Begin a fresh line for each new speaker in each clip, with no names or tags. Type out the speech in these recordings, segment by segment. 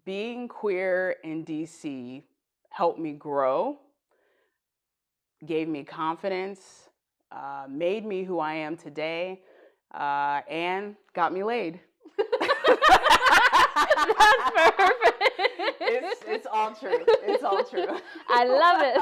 being queer in DC helped me grow, gave me confidence, made me who I am today, and got me laid.
That's perfect.
It's all true. It's all true.
I love it.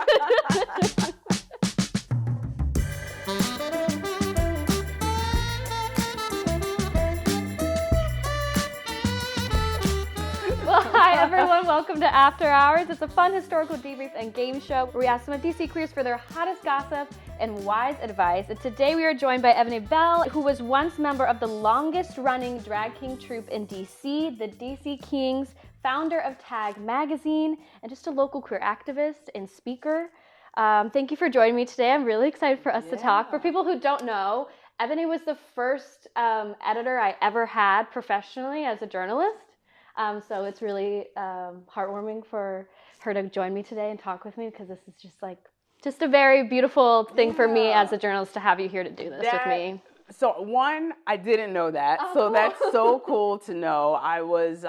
Well, hi everyone, welcome to After Hours. It's a fun historical debrief and game show where we ask some of DC queers for their hottest gossip and wise advice. And today we are joined by Eboné Bell, who was once member of the longest running drag king troupe in DC, the DC Kings, founder of Tagg Magazine, and just a local queer activist and speaker. Thank you for joining me today. I'm really excited for us to talk. For people who don't know, Eboné was the first editor I ever had professionally as a journalist. So it's really heartwarming for her to join me today and talk with me, because this is just a very beautiful thing for me as a journalist to have you here to do this with me.
So one, I didn't know that.
Oh,
so
cool.
That's so cool to know. I was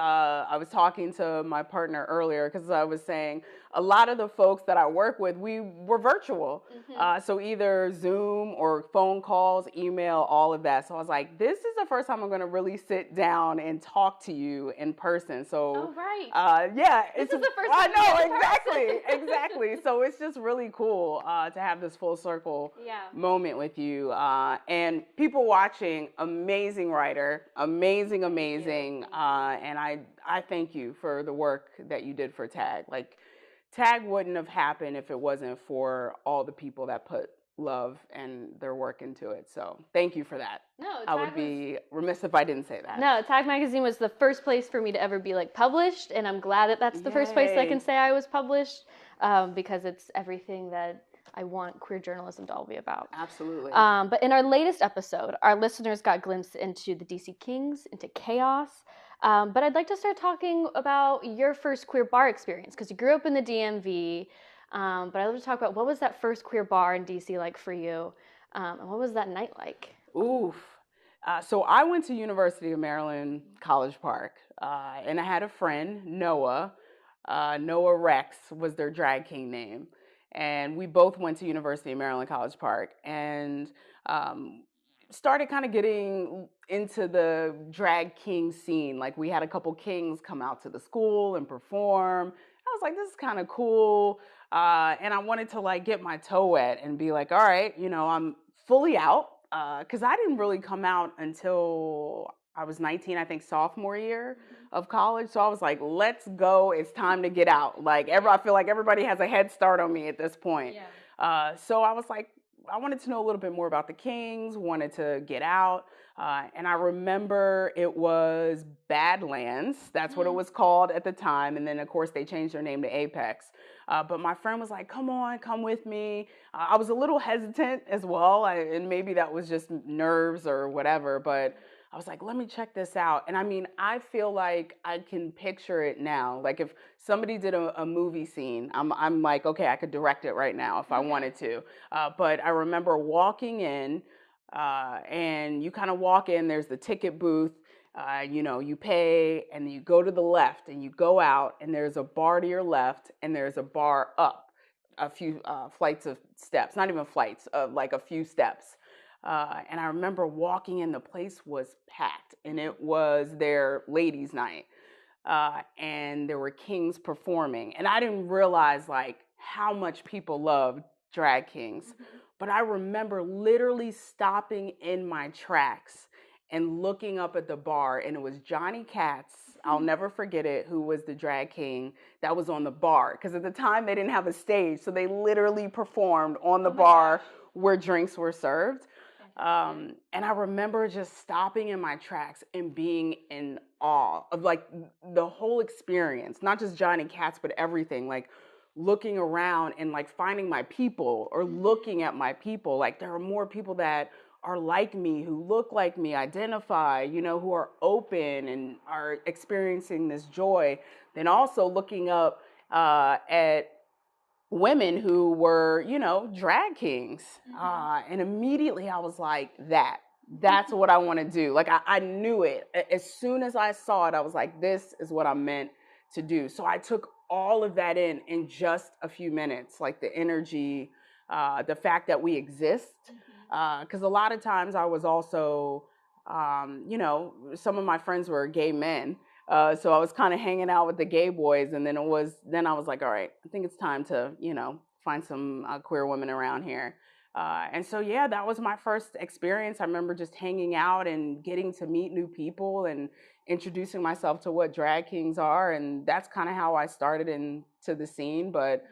talking to my partner earlier because I was saying a lot of the folks that I work with, we were virtual.
Mm-hmm.
So either Zoom or phone calls, email, all of that. So I was like, this is the first time I'm going to really sit down and talk to you in person. So,
oh, right.
This
is the first time
I know,
in person.
exactly. So it's just really cool to have this full circle moment with you. And people watching, amazing writer, amazing. And I thank you for the work that you did for Tagg. Like, Tagg wouldn't have happened if it wasn't for all the people that put love and their work into it. So thank you for that.
No,
I would be remiss if I didn't say that.
No, Tagg Magazine was the first place for me to ever be published, and I'm glad that that's the first place I can say I was published, because it's everything that I want queer journalism to all be about.
Absolutely.
But in our latest episode, our listeners got a glimpse into the DC Kings, into chaos. But I'd like to start talking about your first queer bar experience, because you grew up in the DMV. But I'd love to talk about, what was that first queer bar in DC like for you? And what was that night like?
Oof. So I went to University of Maryland, College Park, and I had a friend, Noah. Noah Rex was their drag king name. And we both went to University of Maryland, College Park, and started kind of getting into the drag king scene. Like, we had a couple kings come out to the school and perform. I was like, this is kind of cool. And I wanted to get my toe wet and be like, all right, I'm fully out. Because I didn't really come out until I was 19, I think sophomore year of college. So I was like, let's go. It's time to get out. I feel like everybody has a head start on me at this point. Yeah. So I was like, I wanted to know a little bit more about the Kings, wanted to get out. And I remember it was Badlands. That's what it was called at the time. And then, of course, they changed their name to Apex. But my friend was like, come on, come with me. I was a little hesitant as well. And maybe that was just nerves or whatever. But I was like, let me check this out. And I mean, I feel like I can picture it now. Like, if somebody did a movie scene, I'm like, okay, I could direct it right now if I wanted to. But I remember walking in, and you kind of walk in, there's the ticket booth. You pay and you go to the left and you go out, and there's a bar to your left and there's a bar up a few flights of steps, not even flights, like a few steps. And I remember walking in, the place was packed, and it was their ladies' night. And there were kings performing. And I didn't realize how much people loved drag kings. But I remember literally stopping in my tracks and looking up at the bar, and it was Johnny Katz, I'll never forget it, who was the drag king that was on the bar. Because at the time, they didn't have a stage, so they literally performed on the bar where drinks were served. And I remember just stopping in my tracks and being in awe of the whole experience, not just Johnny Katz, but everything, looking around and finding my people, or looking at my people. There are more people that are like me, who look like me, identify, who are open and are experiencing this joy. Then also looking up at women who were, drag kings. And immediately I was like, that's what I want to do. I knew it. As soon as I saw it, I was like, this is what I'm meant to do. So I took all of that in just a few minutes, like the energy, the fact that we exist. Because a lot of times I was also, some of my friends were gay men. So I was kind of hanging out with the gay boys, and then I was like, all right, I think it's time to, find some queer women around here. And so, yeah, that was my first experience. I remember just hanging out and getting to meet new people and introducing myself to what drag kings are. And that's kind of how I started into the scene. But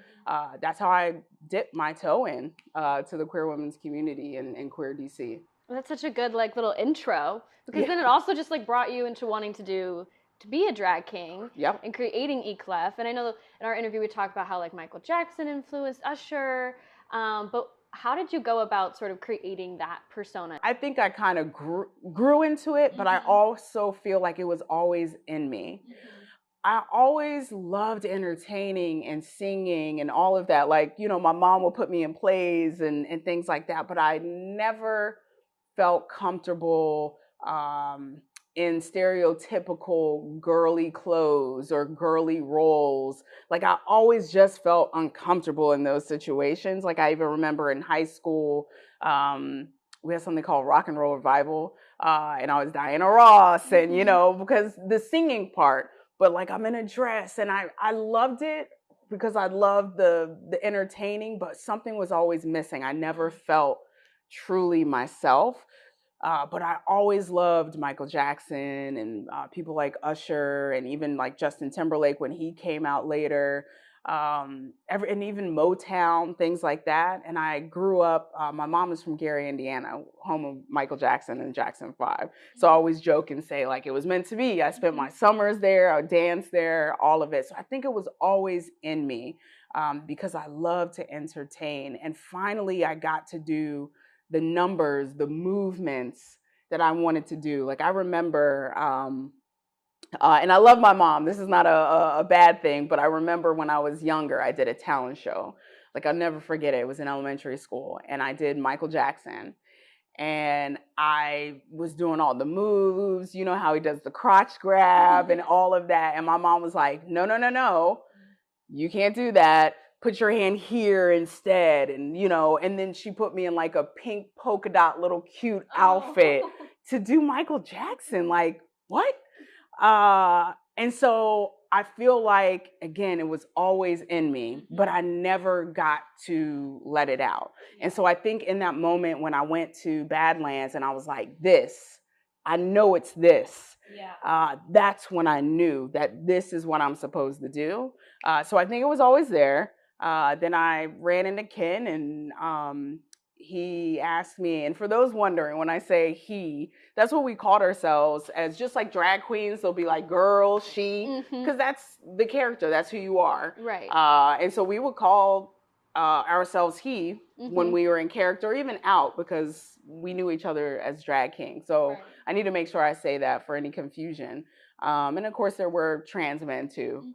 that's how I dipped my toe in to the queer women's community in Queer D.C.
Well, that's such a good little intro, because then it also just brought you into wanting to be a drag king.
Yep.
And creating E-Cleff. And I know in our interview we talked about how Michael Jackson influenced Usher, but how did you go about sort of creating that persona?
I think I kind of grew into it, but I also feel like it was always in me. I always loved entertaining and singing and all of that. My mom would put me in plays and things like that, but I never felt comfortable in stereotypical girly clothes or girly roles. I always just felt uncomfortable in those situations. I even remember in high school, we had something called Rock and Roll Revival, and I was Diana Ross, and because the singing part, but I'm in a dress, and I loved it because I loved the entertaining, but something was always missing. I never felt truly myself. But I always loved Michael Jackson and people like Usher, and even Justin Timberlake when he came out later, and even Motown, things like that. And I grew up, my mom is from Gary, Indiana, home of Michael Jackson and Jackson 5. So I always joke and say it was meant to be. I spent my summers there, I danced there, all of it. So I think it was always in me because I love to entertain. And finally I got to do the numbers, the movements that I wanted to do. I remember, and I love my mom. This is not a bad thing, but I remember when I was younger, I did a talent show. I'll never forget it. It was in elementary school, and I did Michael Jackson. And I was doing all the moves, how he does the crotch grab and all of that. And my mom was like, no, you can't do that. Put your hand here instead. And, and then she put me in a pink polka dot little cute outfit to do Michael Jackson. What? And so I feel again, it was always in me, but I never got to let it out. And so I think in that moment when I went to Badlands and I was like, I know it's this. Yeah. That's when I knew that this is what I'm supposed to do. So I think it was always there. Then I ran into Ken, and he asked me, and for those wondering, when I say he, that's what we called ourselves as just drag queens. They'll be girl, she, because that's the character, that's who you are.
Right.
And so we would call ourselves he when we were in character, or even out, because we knew each other as drag kings. So I need to make sure I say that for any confusion. And of course there were trans men too.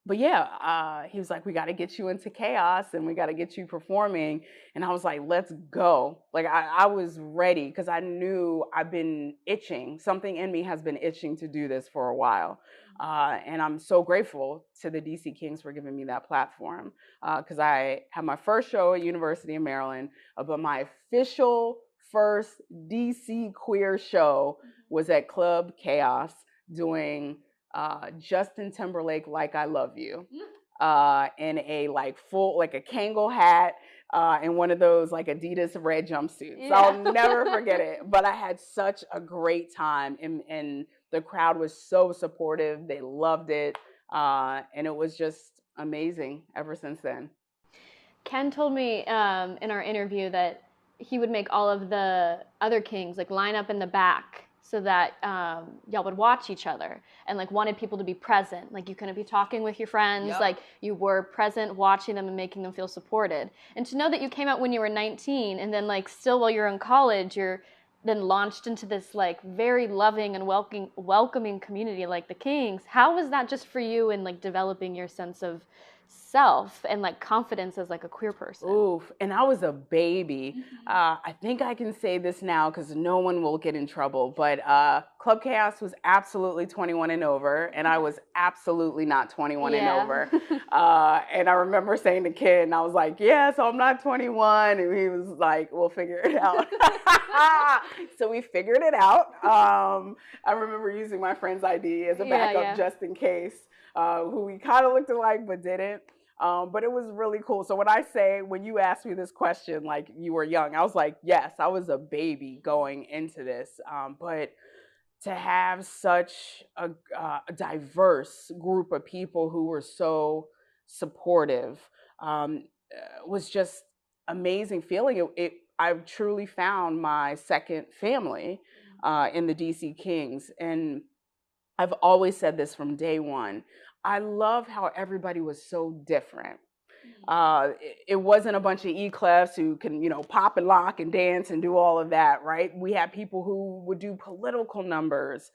But yeah, he was like, we got to get you into chaos and we got to get you performing. And I was like, let's go. I was ready because I knew I've been itching. Something in me has been itching to do this for a while. And I'm so grateful to the DC Kings for giving me that platform because I had my first show at University of Maryland, but my official first DC queer show was at Club Chaos doing Justin Timberlake, Like I Love You, in a full, a Kangol hat, and one of those Adidas red jumpsuits. Yeah. I'll never forget it. But I had such a great time, and the crowd was so supportive. They loved it, and it was just amazing ever since then.
Ken told me in our interview that he would make all of the other kings line up in the back so that y'all would watch each other, and wanted people to be present. You couldn't be talking with your friends. Yep. You were present, watching them and making them feel supported. And to know that you came out when you were 19, and then still while you're in college, you're then launched into this very loving and welcoming community like the Kings. How was that just for you in developing your sense of self and like confidence as like a queer person?
Oof, and I was a baby. I think I can say this now because no one will get in trouble, but Club Chaos was absolutely 21 and over, and I was absolutely not 21 and over. And I remember saying to Kid, and I was like, yeah, so I'm not 21, and he was like, we'll figure it out. So we figured it out. I remember using my friend's ID as a backup just in case, who we kind of looked alike but didn't. But it was really cool. So when you asked me this question, like you were young, I was like, yes, I was a baby going into this. But to have such a diverse group of people who were so supportive was just amazing feeling. I truly found my second family in the DC Kings. And I've always said this from day one. I love how everybody was so different. It wasn't a bunch of E-Cleffs who can, pop and lock and dance and do all of that, right? We had people who would do political numbers.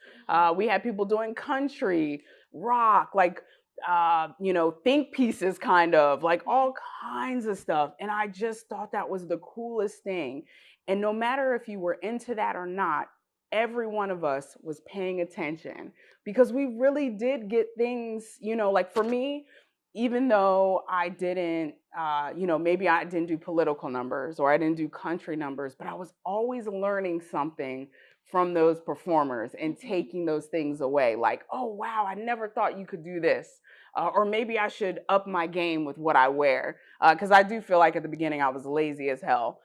We had people doing country, rock, like, think pieces kind of, like all kinds of stuff. And I just thought that was the coolest thing. And no matter if you were into that or not, every one of us was paying attention because we really did get things, like for me, even though I didn't, maybe I didn't do political numbers or I didn't do country numbers, but I was always learning something from those performers and taking those things away. Like, oh, wow, I never thought you could do this. Or maybe I should up my game with what I wear. Because I do feel like at the beginning I was lazy as hell.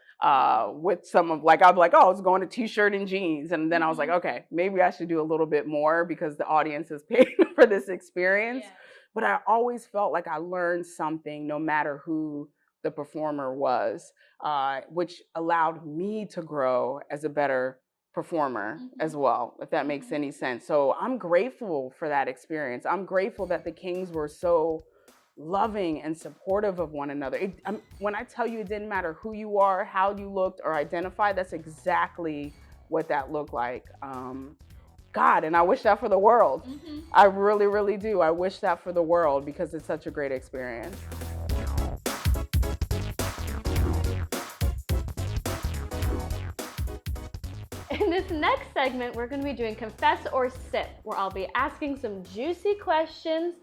With some of I'd be like, oh, I was going to t-shirt and jeans. And then I was like, okay, maybe I should do a little bit more because the audience is paying for this experience. Yeah. But I always felt like I learned something no matter who the performer was, which allowed me to grow as a better performer as well, if that makes any sense. So I'm grateful for that experience. I'm grateful that the Kings were so loving and supportive of one another. When I tell you it didn't matter who you are, how you looked or identified, that's exactly what that looked like. God, and I wish that for the world. I really, really do. I wish that for the world because it's such a great experience.
In this next segment, we're going to be doing Confess or Sip, where I'll be asking some juicy questions.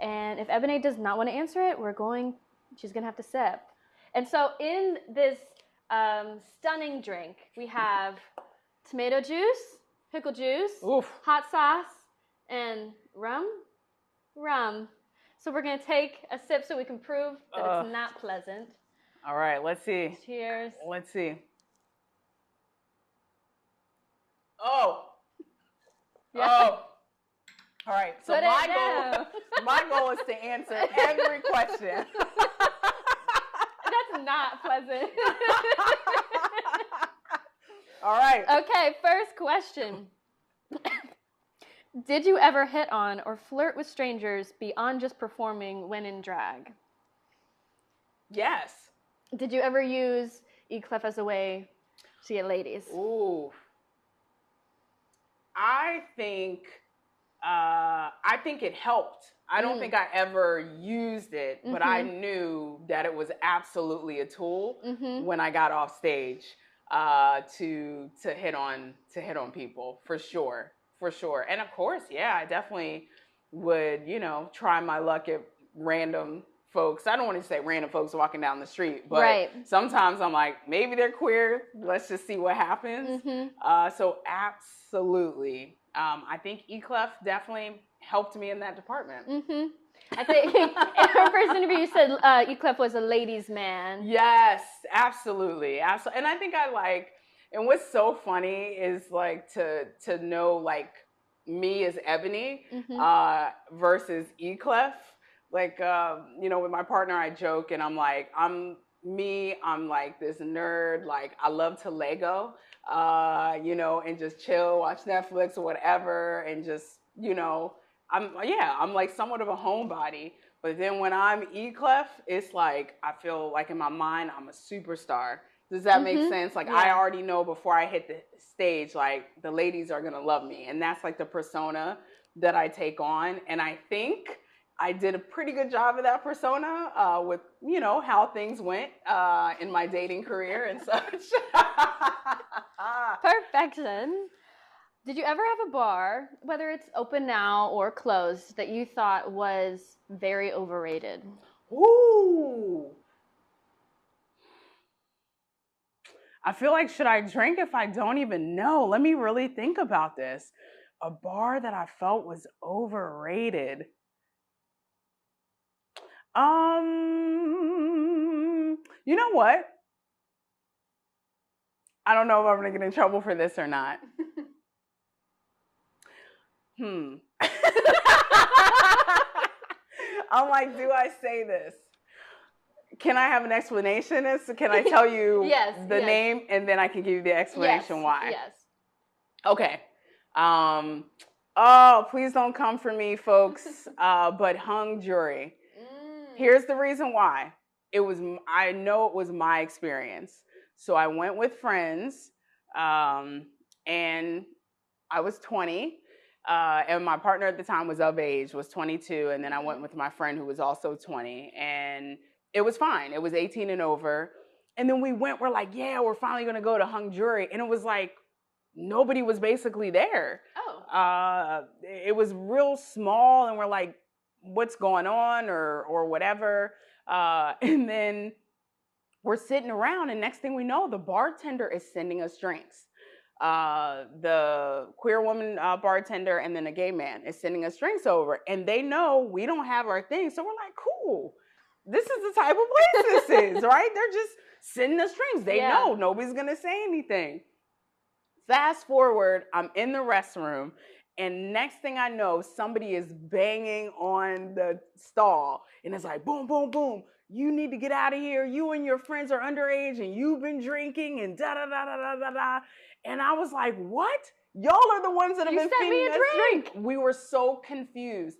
And if Eboné does not want to answer it, she's going to have to sip. And so in this stunning drink, we have tomato juice, pickle juice, hot sauce, and rum. So we're going to take a sip so we can prove that it's not pleasant.
All right, let's see.
Cheers.
Let's see. Oh. All right, so my goal is to answer every question.
That's not pleasant.
All right.
Okay, first question. Did you ever hit on or flirt with strangers beyond just performing when in drag?
Yes.
Did you ever use E-Cleff as a way to get ladies?
Ooh. I think it helped. I don't think I ever used it, but I knew that it was absolutely a tool when I got off stage to hit on people for sure. And of course, yeah, I definitely would, try my luck at random folks. I don't want to say random folks walking down the street, but sometimes I'm like, maybe they're queer. Let's just see what happens. So absolutely. I think E-Cleff definitely helped me in that department.
I think in our first interview you said E-Cleff was a ladies' man.
Yes, absolutely. And I think and what's so funny is to know me as Eboné versus E-Cleff. With my partner I joke and I'm like, I'm like this nerd, I love to Lego, and just chill, watch Netflix or whatever, and just, I'm like somewhat of a homebody. But then when I'm E-Cleff, it's like, I feel like in my mind, I'm a superstar. Does that make sense? I already know before I hit the stage, the ladies are going to love me. And that's the persona that I take on. And I think I did a pretty good job of that persona with, how things went in my dating career and such.
Perfection. Did you ever have a bar, whether it's open now or closed, that you thought was very overrated?
Ooh. I feel like, should I drink if I don't even know? Let me really think about this. A bar that I felt was overrated. You know what? I don't know if I'm gonna get in trouble for this or not. I'm like, do I say this? Can I have an explanation? Can I tell you the name and then I can give you the explanation why?
Yes.
Okay. Oh, please don't come for me, folks. But hung jury. Here's the reason why. I know it was my experience. So I went with friends, and I was 20, and my partner at the time was of age, was 22, and then I went with my friend who was also 20, and it was fine. It was 18 and over. And then we're like, yeah, we're finally going to go to hung jury. And it was like, nobody was basically there.
Oh.
It was real small, and we're like, what's going on or whatever. And then we're sitting around, and next thing we know, the bartender is sending us drinks. The queer woman bartender and then a gay man is sending us drinks over, and they know we don't have our thing. So we're like, cool. This is the type of place this is, right? They're just sending us drinks. They know nobody's going to say anything. Fast forward, I'm in the restroom, and next thing I know, somebody is banging on the stall, and it's like, boom, boom, boom. You need to get out of here. You and your friends are underage, and you've been drinking, and da-da-da-da-da-da-da. And I was like, what? Y'all are the ones that have been feeding us drink. We were so confused.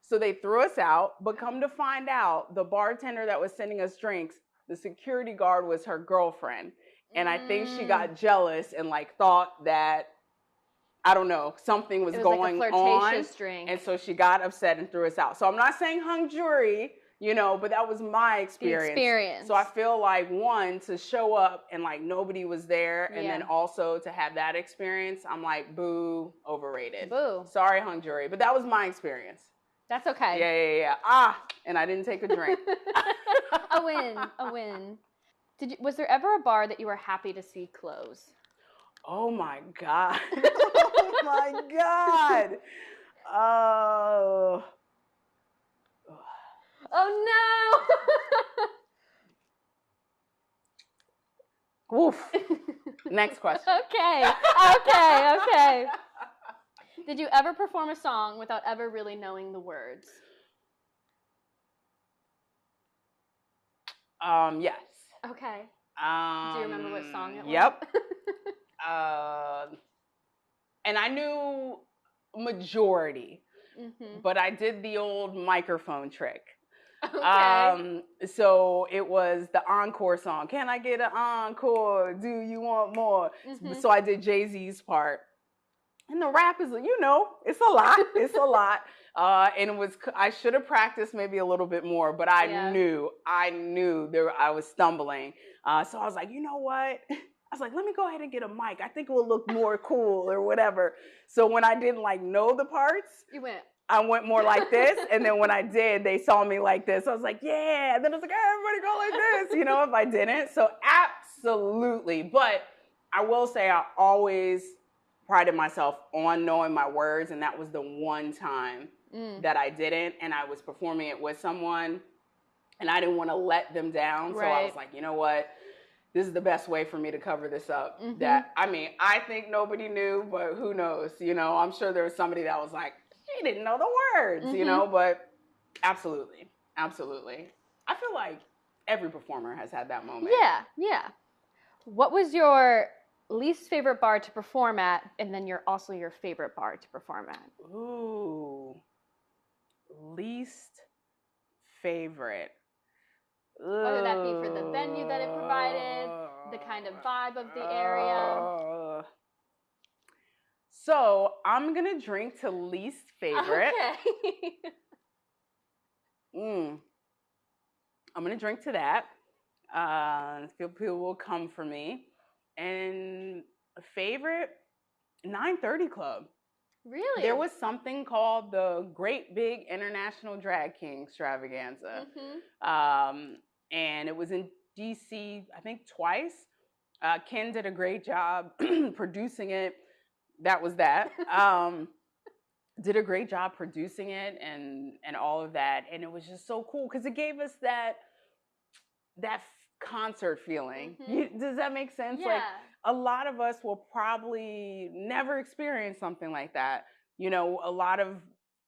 So they threw us out, but come to find out, the bartender that was sending us drinks, the security guard was her girlfriend. And I think she got jealous and thought that, I don't know, something was going
like a
on.
flirtatious drink.
And so she got upset and threw us out. So I'm not saying hung jury, but that was my experience. So I feel like, one, to show up and nobody was there, and then also to have that experience, I'm like, boo, overrated.
Boo.
Sorry, hung jury, but that was my experience.
That's okay.
Yeah. And I didn't take a drink.
A win. Was there ever a bar that you were happy to see close?
Oh my God. Oh my God.
Oh
no. Woof. Next question.
Okay. Did you ever perform a song without ever really knowing the words?
Yes.
Okay. Do you remember what song it was?
Yep. And I knew majority, but I did the old microphone trick.
Okay.
So it was the encore song. Can I get an encore? Do you want more? So I did Jay-Z's part. And the rap is, it's a lot. It's a lot. And I should have practiced maybe a little bit more, but I knew I was stumbling. So I was like, you know what? I was like, let me go ahead and get a mic. I think it will look more cool or whatever. So when I didn't know the parts, I went more like this. And then when I did, they saw me like this. I was like, yeah. And then I was like, everybody go like this, if I didn't. So absolutely. But I will say I always prided myself on knowing my words. And that was the one time that I didn't. And I was performing it with someone. And I didn't want to let them down. Right. So I was like, you know what? This is the best way for me to cover this up. I think nobody knew, but who knows? I'm sure there was somebody that was like, she didn't know the words, but absolutely. Absolutely. I feel like every performer has had that moment.
Yeah. What was your least favorite bar to perform at, and then your favorite bar to perform at?
Ooh. Least favorite.
Whether that be for the venue that it provided, the kind of vibe of the area.
So I'm going to drink to least favorite.
Okay.
I'm gonna drink to that. People will come for me. And a favorite, 9:30 Club.
Really?
There was something called the Great Big International Drag King Extravaganza. And it was in DC, I think twice. Ken did a great job producing it. That was that. Did a great job producing it and all of that. And it was just so cool because it gave us that concert feeling. Does that make sense?
Yeah.
Like a lot of us will probably never experience something like that. You know, a lot of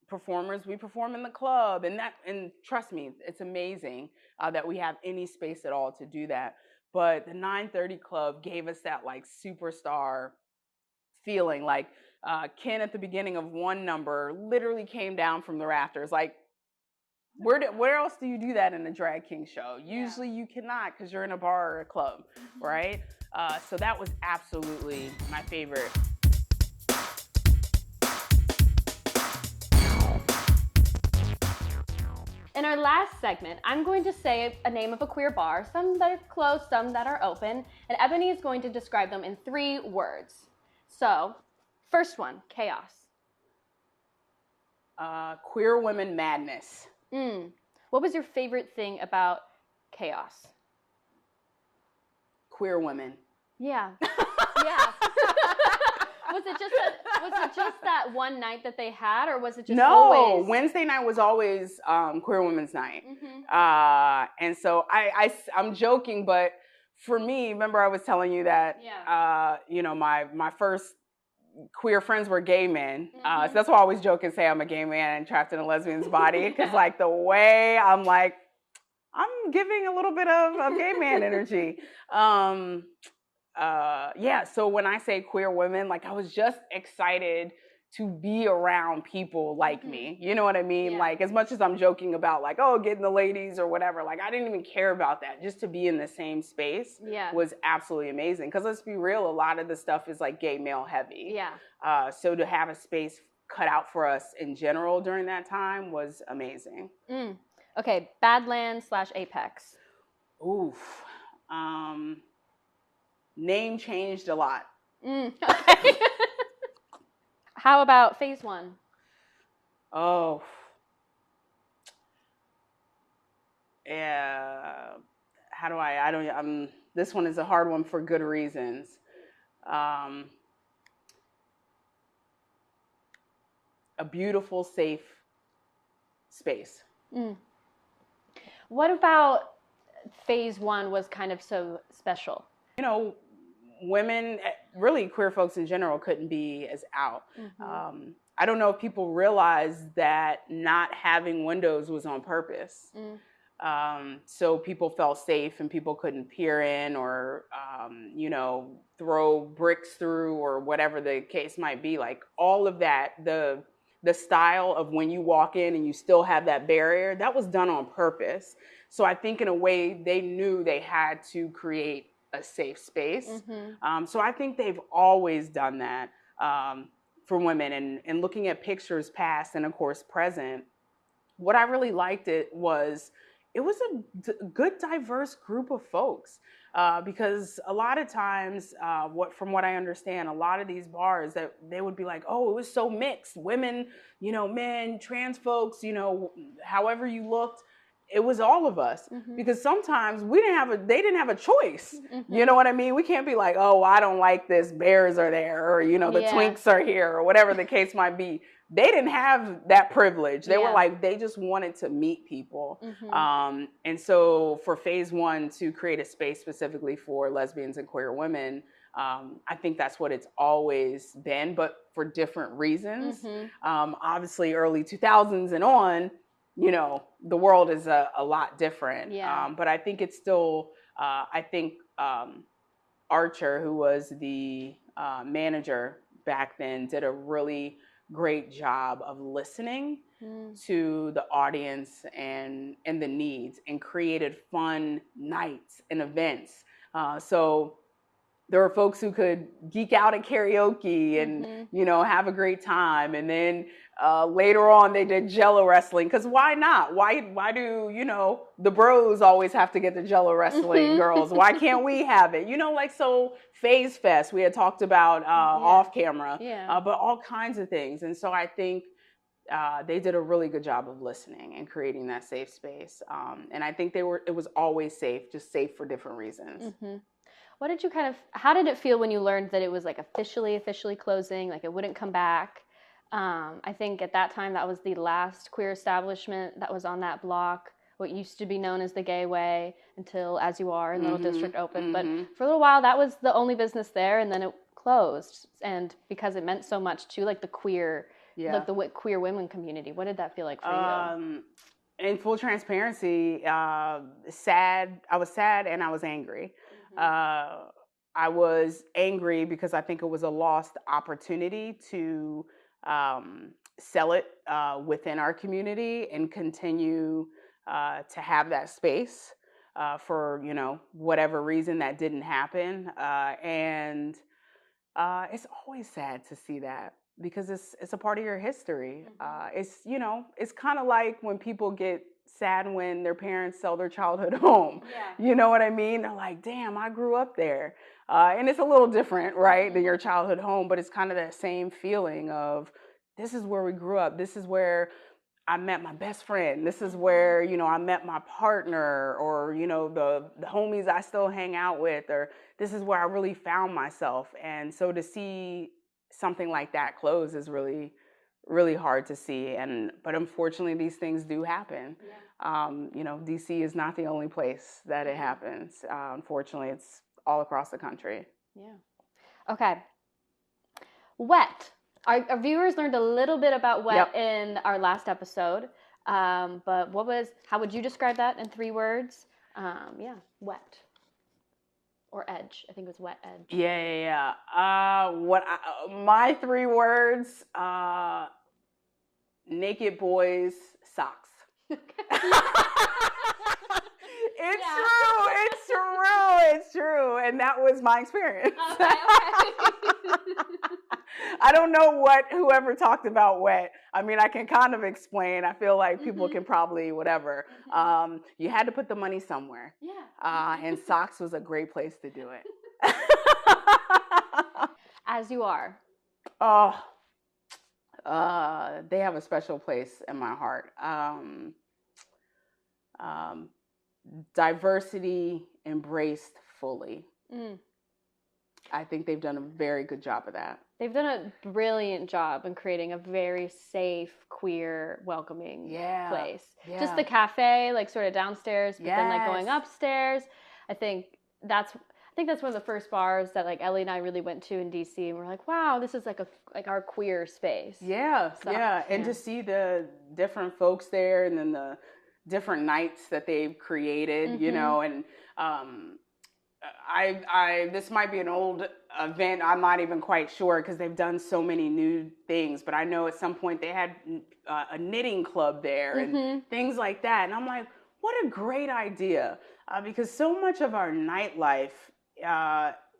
performers, we perform in the club, and trust me, it's amazing that we have any space at all to do that. But the 9:30 Club gave us that like superstar feeling. Like Ken at the beginning of one number literally came down from the rafters. Like, where else do you do that in a drag king show? Usually you cannot because you're in a bar or a club, right? So that was absolutely my favorite.
In our last segment, I'm going to say a name of a queer bar, some that are closed, some that are open, and Ebony is going to describe them in 3 words. So, first one, chaos.
Queer women madness.
What was your favorite thing about chaos?
Queer women.
Yeah. Yeah. Was it just that one night that they had, or was it just always?
No, Wednesday night was always Queer Women's Night. And so I'm joking, but for me, remember I was telling you that, you know, my first queer friends were gay men. So that's why I always joke and say I'm a gay man trapped in a lesbian's body. Because like the way I'm like, I'm giving a little bit of gay man energy. So when I say queer women, like I was just excited to be around people like me. You know what I mean?
Yeah.
Like as much as I'm joking about like, oh, getting the ladies or whatever, like I didn't even care about that. Just to be in the same space was absolutely amazing. Because let's be real, a lot of the stuff is like gay male heavy.
Yeah.
So to have a space cut out for us in general during that time was amazing.
Okay, Badlands/Apex.
Oof. Name changed a lot.
Okay. How about Phase 1?
Oh. Yeah. How do this one is a hard one for good reasons. A beautiful, safe space.
What about Phase 1 was kind of so special?
You know, women, really queer folks in general, couldn't be as out. I don't know if people realize that not having windows was on purpose. So people felt safe and people couldn't peer in or, you know, throw bricks through or whatever the case might be. Like all of that, the style of when you walk in and you still have that barrier, that was done on purpose. So I think in a way they knew they had to create a safe space. So I think they've always done that for women. And looking at pictures past and of course present, what I really liked it was a good diverse group of folks. Because a lot of times, from what I understand, a lot of these bars that they would be like, oh, it was so mixed, women, you know, men, trans folks, you know, however you looked, it was all of us. Because sometimes they didn't have a choice. You know what I mean? We can't be like, oh, I don't like this, bears are there, or, you know, the twinks are here, or whatever the case might be. They didn't have that privilege. They were like, they just wanted to meet people. And so for Phase 1 to create a space specifically for lesbians and queer women, I think that's what it's always been, but for different reasons. Obviously, early 2000s and on, you know, the world is a lot different. But I think it's still, Archer, who was the manager back then, did a really great job of listening to the audience and the needs and created fun nights and events. So there were folks who could geek out at karaoke and,
Mm-hmm.
you know, have a great time. And then later on, they did Jello wrestling. Because why not? Why do, you know, the bros always have to get the Jello wrestling
Mm-hmm.
girls? Why can't we have it? You know, like, so Phase Fest, we had talked about off camera,
Yeah.
but all kinds of things. And so I think they did a really good job of listening and creating that safe space. And I think it was always safe, just safe for different reasons.
Mm-hmm. What did you how did it feel when you learned that it was like officially closing, like it wouldn't come back? I think at that time that was the last queer establishment that was on that block, what used to be known as the Gay Way, until As You Are in Little District opened. But for a little while, that was the only business there, and then it closed. And because it meant so much to like the queer, like the queer women community, what did that feel like for you?
In full transparency, sad. I was sad and I was angry. I was angry because I think it was a lost opportunity to sell it within our community and continue to have that space for, you know, whatever reason that didn't happen. And it's always sad to see that, because it's a part of your history. It's, you know, it's kind of like when people get sad when their parents sell their childhood home. You know what I mean? They're like, damn, I grew up there. And it's a little different, right, than your childhood home, but it's kind of that same feeling of, this is where we grew up. This is where I met my best friend. This is where, you know, I met my partner, or, you know, the homies I still hang out with, or this is where I really found myself. And so to see something like that close is really, really hard to see. But unfortunately, these things do happen. You know, DC is not the only place that it happens. Unfortunately, it's all across the country.
Yeah. Okay. Wet. Our viewers learned a little bit about wet in our last episode. But how would you describe that in 3 words? Wet. Or edge. I think it was wet edge.
Yeah. My 3 words, naked boys socks. It's true. And that was my experience.
Okay.
I don't know whoever talked about wet. I mean, I can kind of explain. I feel like people can probably whatever. You had to put the money somewhere. And socks was a great place to do it.
As You Are.
Oh, they have a special place in my heart. Diversity embraced fully. I think they've done a very good job of that.
They've done a brilliant job in creating a very safe, queer, welcoming place. Just the cafe, like sort of downstairs, but then like going upstairs. I think that's one of the first bars that like Ellie and I really went to in DC, and we're like, wow, this is like our queer space.
And to see the different folks there, and then the different nights that they've created, you know, and this might be an old event. I'm not even quite sure, because they've done so many new things, but I know at some point they had a knitting club there and things like that. And I'm like, what a great idea, because so much of our nightlife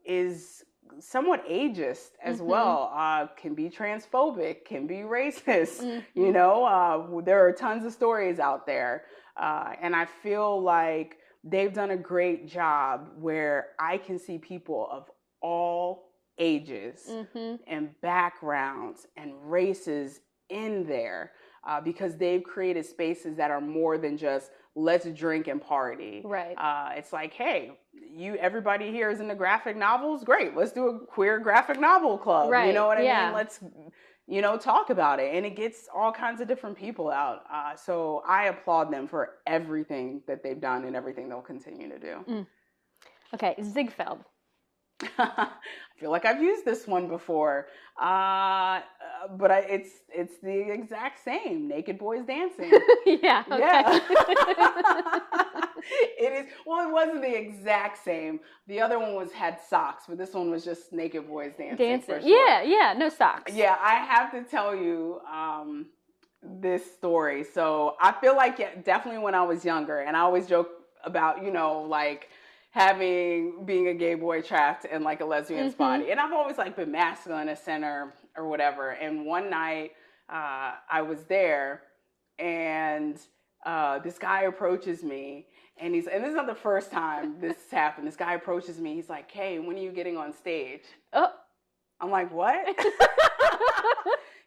is somewhat ageist as well, can be transphobic, can be racist, you know, there are tons of stories out there. And I feel like they've done a great job where I can see people of all ages and backgrounds and races in there, because they've created spaces that are more than just let's drink and party.
Right.
It's like, hey, everybody here is into graphic novels. Great. Let's do a queer graphic novel club.
Right.
You know what I mean? Let's, you know, talk about it. And it gets all kinds of different people out. So I applaud them for everything that they've done and everything they'll continue to do.
Okay. Ziegfeld.
I feel like I've used this one before, but it's the exact same. Naked boys dancing.
Yeah.
It is. Well, it wasn't the exact same. The other one had socks, but this one was just naked boys dancing. For sure.
Yeah, no socks.
Yeah, I have to tell you this story. So I feel like definitely when I was younger, and I always joke about, you know, like, being a gay boy trapped in like a lesbian's body. And I've always like been masculine, a center or whatever. And one night I was there and this guy approaches me and this is not the first time this has happened. This guy approaches me. He's like, "Hey, when are you getting on stage?"
Oh.
I'm like, "What?"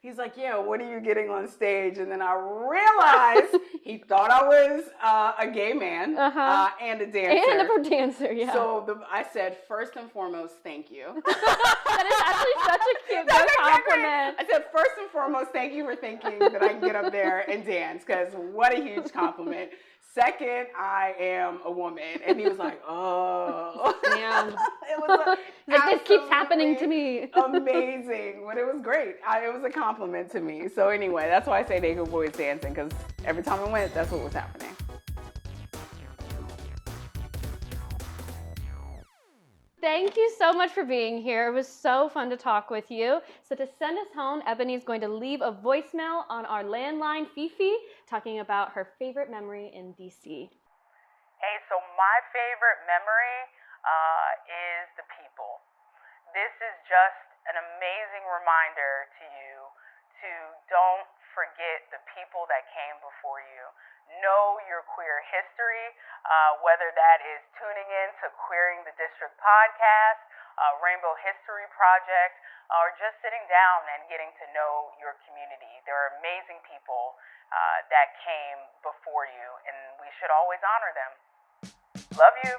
He's like, "Yeah, when are you getting on stage?" And then I realized he thought I was a gay man and a dancer.
And a dancer, yeah.
So I said, "First and foremost, thank you."
That is actually such a cute compliment.
I said, "First and foremost, thank you for thinking that I can get up there and dance, because what a huge compliment. Second, I am a woman." And he was like, "Oh."
Damn.
It was
like, this keeps happening to me.
Amazing. But it was great. It was a compliment to me. So anyway, that's why I say Naked Boys Dancing, because every time I went, that's what was happening.
Thank you so much for being here. It was so fun to talk with you. So to send us home, Eboné is going to leave a voicemail on our landline, Fifi, talking about her favorite memory in D.C.
Hey, so my favorite memory is the people. This is just an amazing reminder to you to don't forget the people that came before you. Know your queer history, whether that is tuning in to Queering the District podcast, Rainbow History Project, or just sitting down and getting to know your community. There are amazing people that came before you, and we should always honor them. Love you.